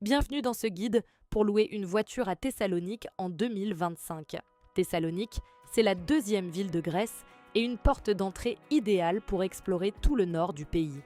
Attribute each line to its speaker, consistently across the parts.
Speaker 1: Bienvenue dans ce guide pour louer une voiture à Thessalonique en 2025. Thessalonique, c'est la deuxième ville de Grèce et une porte d'entrée idéale pour explorer tout le nord du pays.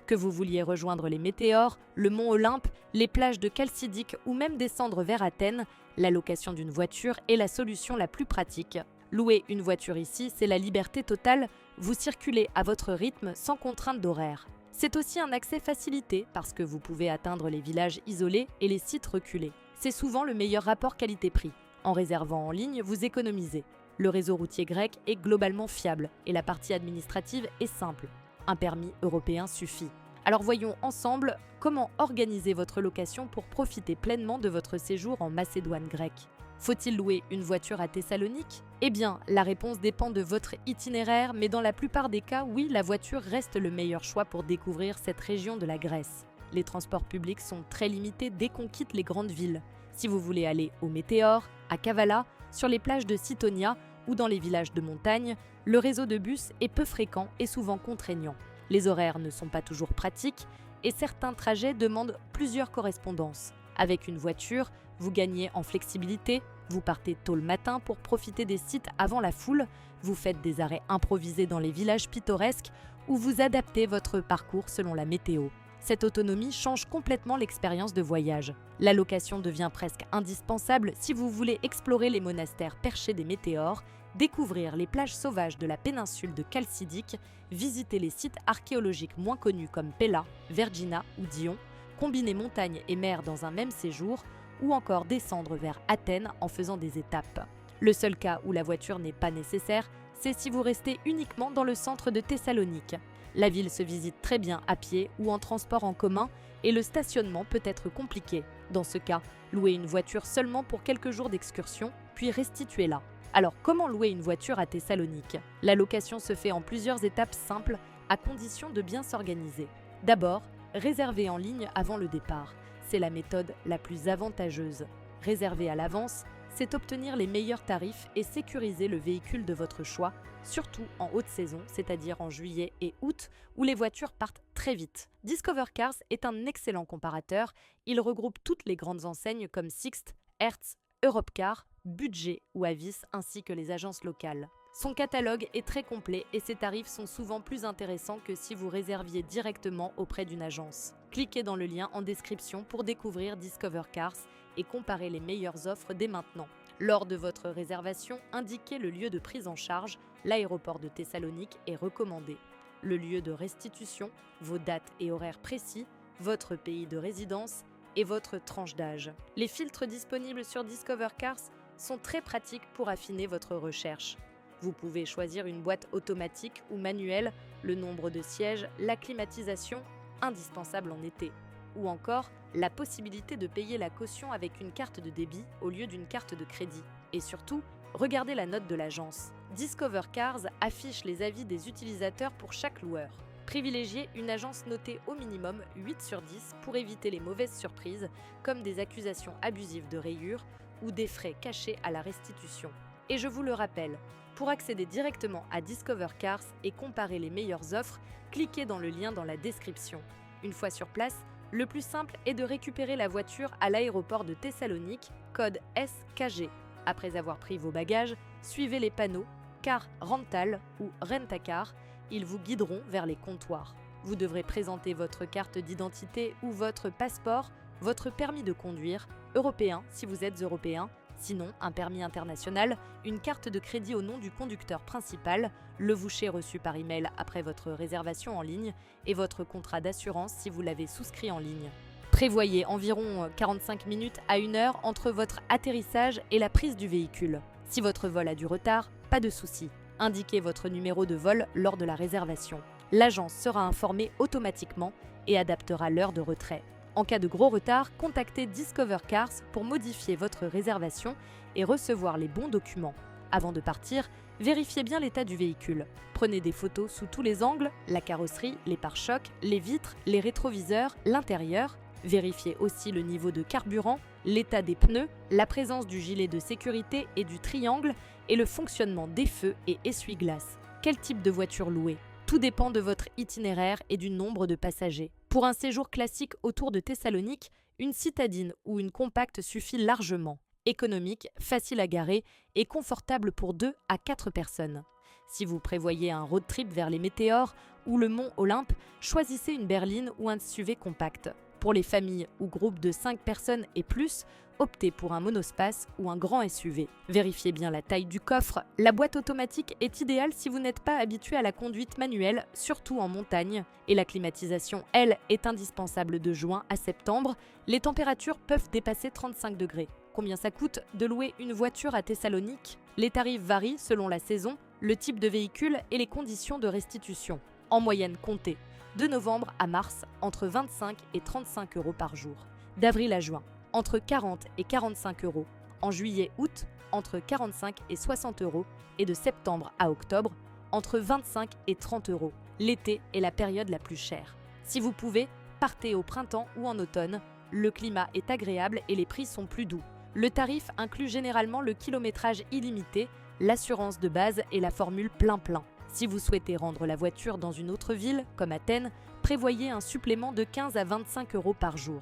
Speaker 1: Que vous vouliez rejoindre les météores, le mont Olympe, les plages de Chalcidique ou même descendre vers Athènes, la location d'une voiture est la solution la plus pratique. Louer une voiture ici, c'est la liberté totale, vous circulez à votre rythme sans contrainte d'horaire. C'est aussi un accès facilité parce que vous pouvez atteindre les villages isolés et les sites reculés. C'est souvent le meilleur rapport qualité-prix. En réservant en ligne, vous économisez. Le réseau routier grec est globalement fiable et la partie administrative est simple. Un permis européen suffit. Alors voyons ensemble comment organiser votre location pour profiter pleinement de votre séjour en Macédoine grecque. Faut-il louer une voiture à Thessalonique ? Eh bien, la réponse dépend de votre itinéraire, mais dans la plupart des cas, oui, la voiture reste le meilleur choix pour découvrir cette région de la Grèce. Les transports publics sont très limités dès qu'on quitte les grandes villes. Si vous voulez aller au Météore, à Kavala, sur les plages de Cytonia ou dans les villages de montagne, le réseau de bus est peu fréquent et souvent contraignant. Les horaires ne sont pas toujours pratiques et certains trajets demandent plusieurs correspondances. Avec une voiture, vous gagnez en flexibilité, vous partez tôt le matin pour profiter des sites avant la foule, vous faites des arrêts improvisés dans les villages pittoresques ou vous adaptez votre parcours selon la météo. Cette autonomie change complètement l'expérience de voyage. La location devient presque indispensable si vous voulez explorer les monastères perchés des météores, découvrir les plages sauvages de la péninsule de Chalcidique, visiter les sites archéologiques moins connus comme Pella, Vergina ou Dion, combiner montagne et mer dans un même séjour, ou encore descendre vers Athènes en faisant des étapes. Le seul cas où la voiture n'est pas nécessaire, c'est si vous restez uniquement dans le centre de Thessalonique. La ville se visite très bien à pied ou en transport en commun et le stationnement peut être compliqué. Dans ce cas, louez une voiture seulement pour quelques jours d'excursion, puis restituez-la. Alors comment louer une voiture à Thessalonique ? La location se fait en plusieurs étapes simples à condition de bien s'organiser. D'abord, réservez en ligne avant le départ. C'est la méthode la plus avantageuse. Réserver à l'avance, c'est obtenir les meilleurs tarifs et sécuriser le véhicule de votre choix, surtout en haute saison, c'est-à-dire en juillet et août, où les voitures partent très vite. Discover Cars est un excellent comparateur. Il regroupe toutes les grandes enseignes comme Sixt, Hertz, Europcar, Budget ou Avis, ainsi que les agences locales. Son catalogue est très complet et ses tarifs sont souvent plus intéressants que si vous réserviez directement auprès d'une agence. Cliquez dans le lien en description pour découvrir Discover Cars et comparer les meilleures offres dès maintenant. Lors de votre réservation, indiquez le lieu de prise en charge. L'aéroport de Thessalonique est recommandé. Le lieu de restitution, vos dates et horaires précis, votre pays de résidence et votre tranche d'âge. Les filtres disponibles sur Discover Cars sont très pratiques pour affiner votre recherche. Vous pouvez choisir une boîte automatique ou manuelle, le nombre de sièges, la climatisation, indispensable en été, ou encore la possibilité de payer la caution avec une carte de débit au lieu d'une carte de crédit. Et surtout, regardez la note de l'agence. Discover Cars affiche les avis des utilisateurs pour chaque loueur. Privilégiez une agence notée au minimum 8 sur 10 pour éviter les mauvaises surprises, comme des accusations abusives de rayures ou des frais cachés à la restitution. Et je vous le rappelle, pour accéder directement à Discover Cars et comparer les meilleures offres, cliquez dans le lien dans la description. Une fois sur place, le plus simple est de récupérer la voiture à l'aéroport de Thessalonique, code SKG. Après avoir pris vos bagages, suivez les panneaux Car Rental ou Rent-A-Car, ils vous guideront vers les comptoirs. Vous devrez présenter votre carte d'identité ou votre passeport, votre permis de conduire, européen si vous êtes européen, sinon un permis international, une carte de crédit au nom du conducteur principal, le voucher reçu par email après votre réservation en ligne et votre contrat d'assurance si vous l'avez souscrit en ligne. Prévoyez environ 45 minutes à 1 heure entre votre atterrissage et la prise du véhicule. Si votre vol a du retard, pas de souci. Indiquez votre numéro de vol lors de la réservation. L'agence sera informée automatiquement et adaptera l'heure de retrait. En cas de gros retard, contactez Discover Cars pour modifier votre réservation et recevoir les bons documents. Avant de partir, vérifiez bien l'état du véhicule. Prenez des photos sous tous les angles, la carrosserie, les pare-chocs, les vitres, les rétroviseurs, l'intérieur. Vérifiez aussi le niveau de carburant, l'état des pneus, la présence du gilet de sécurité et du triangle et le fonctionnement des feux et essuie-glaces. Quel type de voiture louer ? Tout dépend de votre itinéraire et du nombre de passagers. Pour un séjour classique autour de Thessalonique, Une citadine ou une compacte suffit largement. Économique, facile à garer et confortable pour 2 à 4 personnes. Si vous prévoyez un road trip vers les météores ou le mont Olympe, choisissez une berline ou un SUV compact. Pour les familles ou groupes de 5 personnes et plus, optez pour un monospace ou un grand SUV. Vérifiez bien la taille du coffre. La boîte automatique est idéale si vous n'êtes pas habitué à la conduite manuelle, surtout en montagne. Et la climatisation, elle, est indispensable de juin à septembre. Les températures peuvent dépasser 35 degrés. Combien ça coûte de louer une voiture à Thessalonique? Les tarifs varient selon la saison, le type de véhicule et les conditions de restitution. En moyenne, comptez de novembre à mars, entre 25 et 35 euros par jour. D'avril à juin, entre 40 et 45 euros. En juillet-août, entre 45 et 60 euros. Et de septembre à octobre, entre 25 et 30 euros. L'été est la période la plus chère. Si vous pouvez, partez au printemps ou en automne. Le climat est agréable et les prix sont plus doux. Le tarif inclut généralement le kilométrage illimité, l'assurance de base et la formule plein-plein. Si vous souhaitez rendre la voiture dans une autre ville, comme Athènes, prévoyez un supplément de 15 à 25 euros par jour.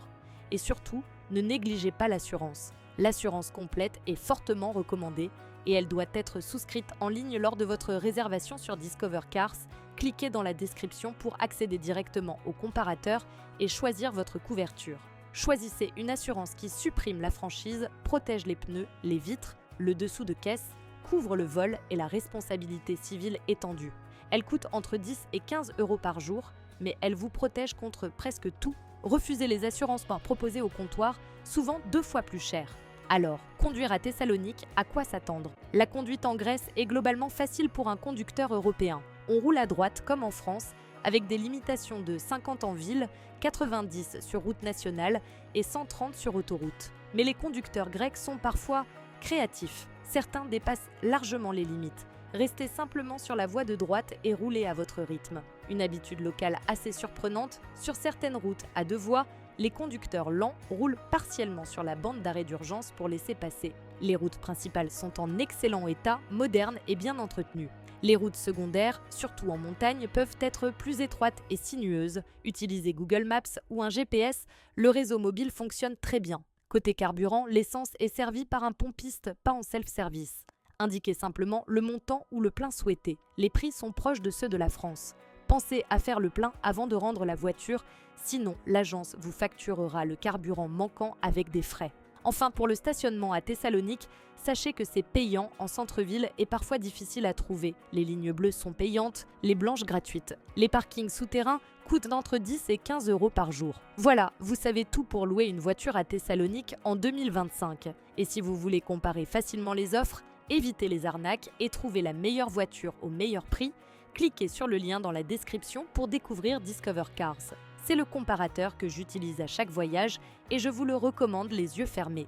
Speaker 1: Et surtout, ne négligez pas l'assurance. L'assurance complète est fortement recommandée et elle doit être souscrite en ligne lors de votre réservation sur Discover Cars. Cliquez dans la description pour accéder directement au comparateur et choisir votre couverture. Choisissez une assurance qui supprime la franchise, protège les pneus, les vitres, le dessous de caisse, couvre le vol et la responsabilité civile étendue. Elle coûte entre 10 et 15 euros par jour, mais elle vous protège contre presque tout. Refusez les assurances proposées au comptoir, souvent 2 fois plus cher. Alors, conduire à Thessalonique, à quoi s'attendre? La conduite en Grèce est globalement facile pour un conducteur européen. On roule à droite comme en France, avec des limitations de 50 en ville, 90 sur route nationale et 130 sur autoroute. Mais les conducteurs grecs sont parfois créatifs. Certains dépassent largement les limites. Restez simplement sur la voie de droite et roulez à votre rythme. Une habitude locale assez surprenante, sur certaines routes à 2 voies, les conducteurs lents roulent partiellement sur la bande d'arrêt d'urgence pour laisser passer. Les routes principales sont en excellent état, modernes et bien entretenues. Les routes secondaires, surtout en montagne, peuvent être plus étroites et sinueuses. Utilisez Google Maps ou un GPS, le réseau mobile fonctionne très bien. Côté carburant, l'essence est servie par un pompiste, pas en self-service. Indiquez simplement le montant ou le plein souhaité. Les prix sont proches de ceux de la France. Pensez à faire le plein avant de rendre la voiture, sinon l'agence vous facturera le carburant manquant avec des frais. Enfin, pour le stationnement à Thessalonique, sachez que c'est payant en centre-ville et parfois difficile à trouver. Les lignes bleues sont payantes, les blanches gratuites. Les parkings souterrains coûtent entre 10 et 15 euros par jour. Voilà, vous savez tout pour louer une voiture à Thessalonique en 2025. Et si vous voulez comparer facilement les offres, évitez les arnaques et trouver la meilleure voiture au meilleur prix, cliquez sur le lien dans la description pour découvrir Discover Cars. C'est le comparateur que j'utilise à chaque voyage et je vous le recommande les yeux fermés.